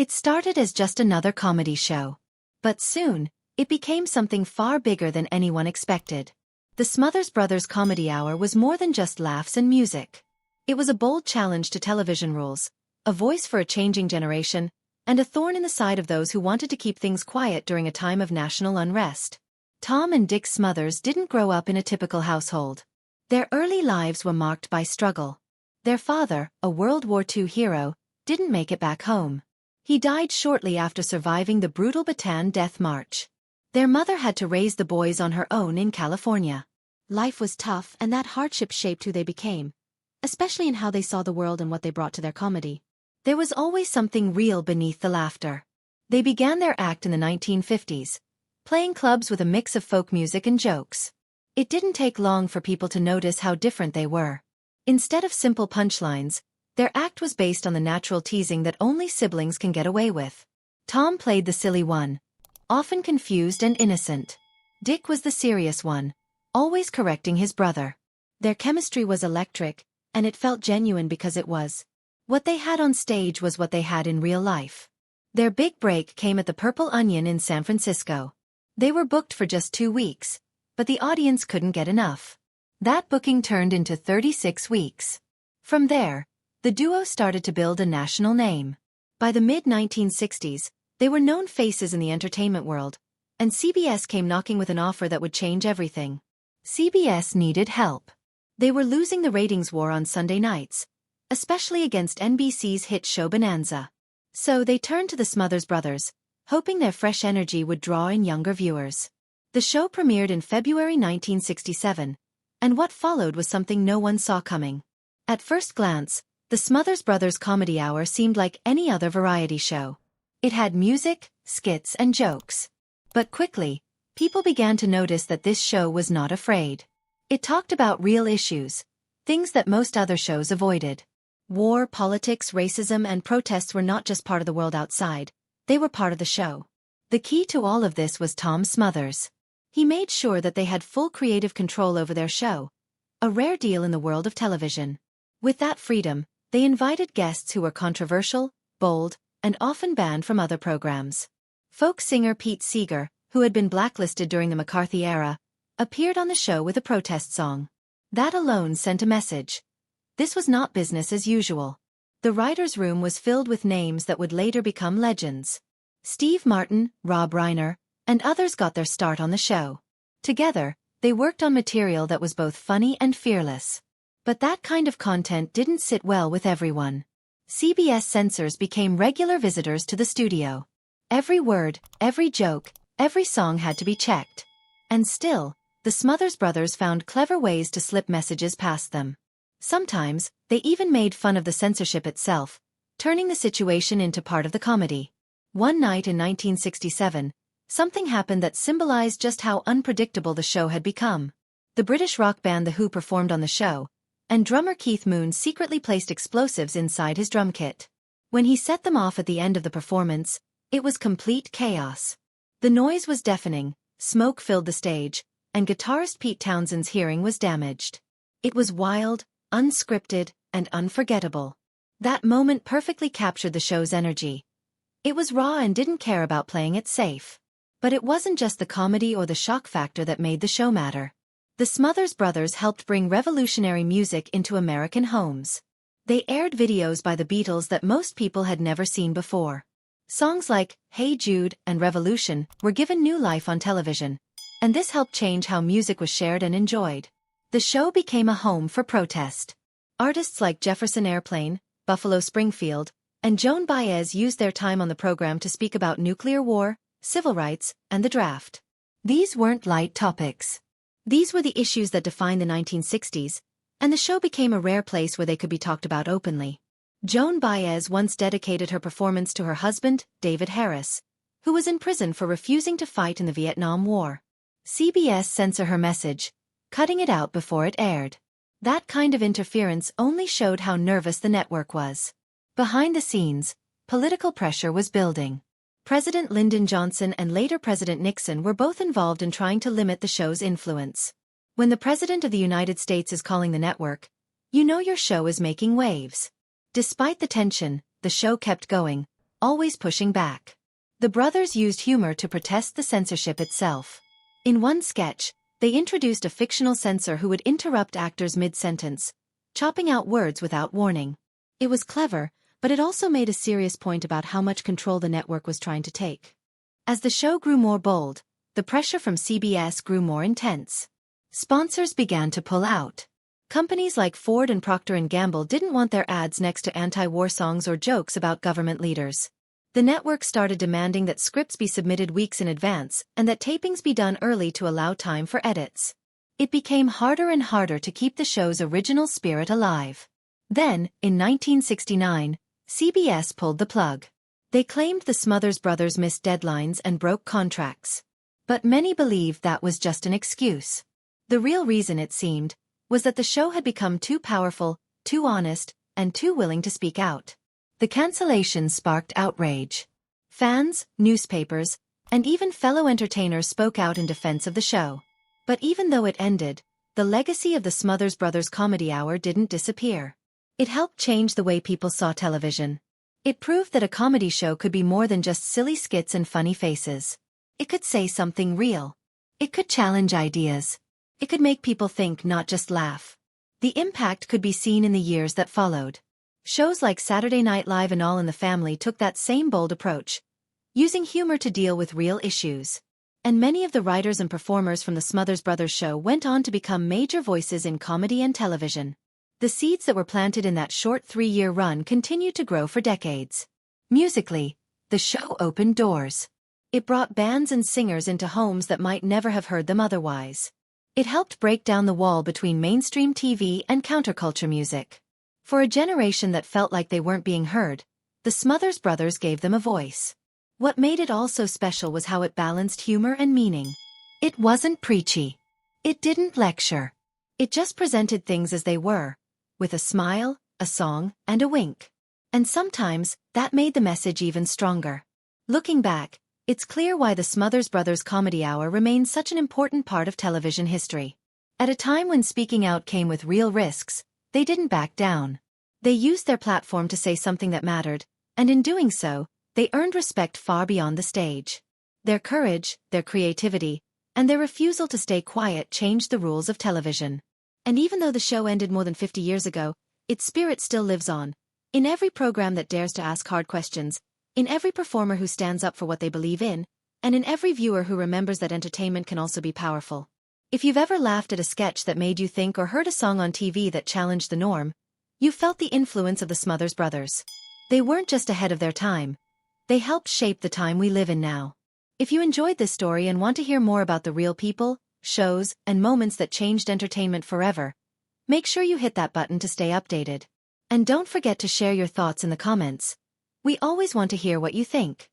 It started as just another comedy show. But soon, it became something far bigger than anyone expected. The Smothers Brothers Comedy Hour was more than just laughs and music. It was a bold challenge to television rules, a voice for a changing generation, and a thorn in the side of those who wanted to keep things quiet during a time of national unrest. Tom and Dick Smothers didn't grow up in a typical household. Their early lives were marked by struggle. Their father, a World War II hero, didn't make it back home. He died shortly after surviving the brutal Bataan Death March. Their mother had to raise the boys on her own in California. Life was tough, and that hardship shaped who they became, especially in how they saw the world and what they brought to their comedy. There was always something real beneath the laughter. They began their act in the 1950s, playing clubs with a mix of folk music and jokes. It didn't take long for people to notice how different they were. Instead of simple punchlines, their act was based on the natural teasing that only siblings can get away with. Tom played the silly one, often confused and innocent. Dick was the serious one, always correcting his brother. Their chemistry was electric, and it felt genuine because it was. What they had on stage was what they had in real life. Their big break came at the Purple Onion in San Francisco. They were booked for just 2 weeks, but the audience couldn't get enough. That booking turned into 36 weeks. From there, the duo started to build a national name. By the mid-1960s, they were known faces in the entertainment world, and CBS came knocking with an offer that would change everything. CBS needed help. They were losing the ratings war on Sunday nights, especially against NBC's hit show Bonanza. So they turned to the Smothers Brothers, hoping their fresh energy would draw in younger viewers. The show premiered in February 1967, and what followed was something no one saw coming. At first glance, the Smothers Brothers Comedy Hour seemed like any other variety show. It had music, skits, and jokes. But quickly, people began to notice that this show was not afraid. It talked about real issues, things that most other shows avoided. War, politics, racism, and protests were not just part of the world outside, they were part of the show. The key to all of this was Tom Smothers. He made sure that they had full creative control over their show, a rare deal in the world of television. With that freedom, they invited guests who were controversial, bold, and often banned from other programs. Folk singer Pete Seeger, who had been blacklisted during the McCarthy era, appeared on the show with a protest song. That alone sent a message. This was not business as usual. The writer's room was filled with names that would later become legends. Steve Martin, Rob Reiner, and others got their start on the show. Together, they worked on material that was both funny and fearless. But that kind of content didn't sit well with everyone. CBS censors became regular visitors to the studio. Every word, every joke, every song had to be checked. And still, the Smothers Brothers found clever ways to slip messages past them. Sometimes, they even made fun of the censorship itself, turning the situation into part of the comedy. One night in 1967, something happened that symbolized just how unpredictable the show had become. The British rock band The Who performed on the show, and drummer Keith Moon secretly placed explosives inside his drum kit. When he set them off at the end of the performance, it was complete chaos. The noise was deafening, smoke filled the stage, and guitarist Pete Townshend's hearing was damaged. It was wild, unscripted, and unforgettable. That moment perfectly captured the show's energy. It was raw and didn't care about playing it safe. But it wasn't just the comedy or the shock factor that made the show matter. The Smothers Brothers helped bring revolutionary music into American homes. They aired videos by the Beatles that most people had never seen before. Songs like Hey Jude and Revolution were given new life on television, and this helped change how music was shared and enjoyed. The show became a home for protest. Artists like Jefferson Airplane, Buffalo Springfield, and Joan Baez used their time on the program to speak about nuclear war, civil rights, and the draft. These weren't light topics. These were the issues that defined the 1960s, and the show became a rare place where they could be talked about openly. Joan Baez once dedicated her performance to her husband, David Harris, who was in prison for refusing to fight in the Vietnam War. CBS censored her message, cutting it out before it aired. That kind of interference only showed how nervous the network was. Behind the scenes, political pressure was building. President Lyndon Johnson and later President Nixon were both involved in trying to limit the show's influence. When the President of the United States is calling the network, you know your show is making waves. Despite the tension, the show kept going, always pushing back. The brothers used humor to protest the censorship itself. In one sketch, they introduced a fictional censor who would interrupt actors mid-sentence, chopping out words without warning. It was clever, but it also made a serious point about how much control the network was trying to take. As the show grew more bold, the pressure from CBS grew more intense. Sponsors began to pull out. Companies like Ford and Procter & Gamble didn't want their ads next to anti-war songs or jokes about government leaders. The network started demanding that scripts be submitted weeks in advance and that tapings be done early to allow time for edits. It became harder and harder to keep the show's original spirit alive. Then, in 1969, CBS pulled the plug. They claimed the Smothers Brothers missed deadlines and broke contracts. But many believed that was just an excuse. The real reason, it seemed, was that the show had become too powerful, too honest, and too willing to speak out. The cancellation sparked outrage. Fans, newspapers, and even fellow entertainers spoke out in defense of the show. But even though it ended, the legacy of the Smothers Brothers Comedy Hour didn't disappear. It helped change the way people saw television. It proved that a comedy show could be more than just silly skits and funny faces. It could say something real. It could challenge ideas. It could make people think, not just laugh. The impact could be seen in the years that followed. Shows like Saturday Night Live and All in the Family took that same bold approach, using humor to deal with real issues. And many of the writers and performers from the Smothers Brothers show went on to become major voices in comedy and television. The seeds that were planted in that short 3-year run continued to grow for decades. Musically, the show opened doors. It brought bands and singers into homes that might never have heard them otherwise. It helped break down the wall between mainstream TV and counterculture music. For a generation that felt like they weren't being heard, the Smothers Brothers gave them a voice. What made it all so special was how it balanced humor and meaning. It wasn't preachy. It didn't lecture. It just presented things as they were, with a smile, a song, and a wink. And sometimes, that made the message even stronger. Looking back, it's clear why the Smothers Brothers Comedy Hour remains such an important part of television history. At a time when speaking out came with real risks, they didn't back down. They used their platform to say something that mattered, and in doing so, they earned respect far beyond the stage. Their courage, their creativity, and their refusal to stay quiet changed the rules of television. And even though the show ended more than 50 years ago, its spirit still lives on. In every program that dares to ask hard questions, in every performer who stands up for what they believe in, and in every viewer who remembers that entertainment can also be powerful. If you've ever laughed at a sketch that made you think or heard a song on TV that challenged the norm, you felt the influence of the Smothers Brothers. They weren't just ahead of their time. They helped shape the time we live in now. If you enjoyed this story and want to hear more about the real people, shows, and moments that changed entertainment forever, make sure you hit that button to stay updated. And don't forget to share your thoughts in the comments. We always want to hear what you think.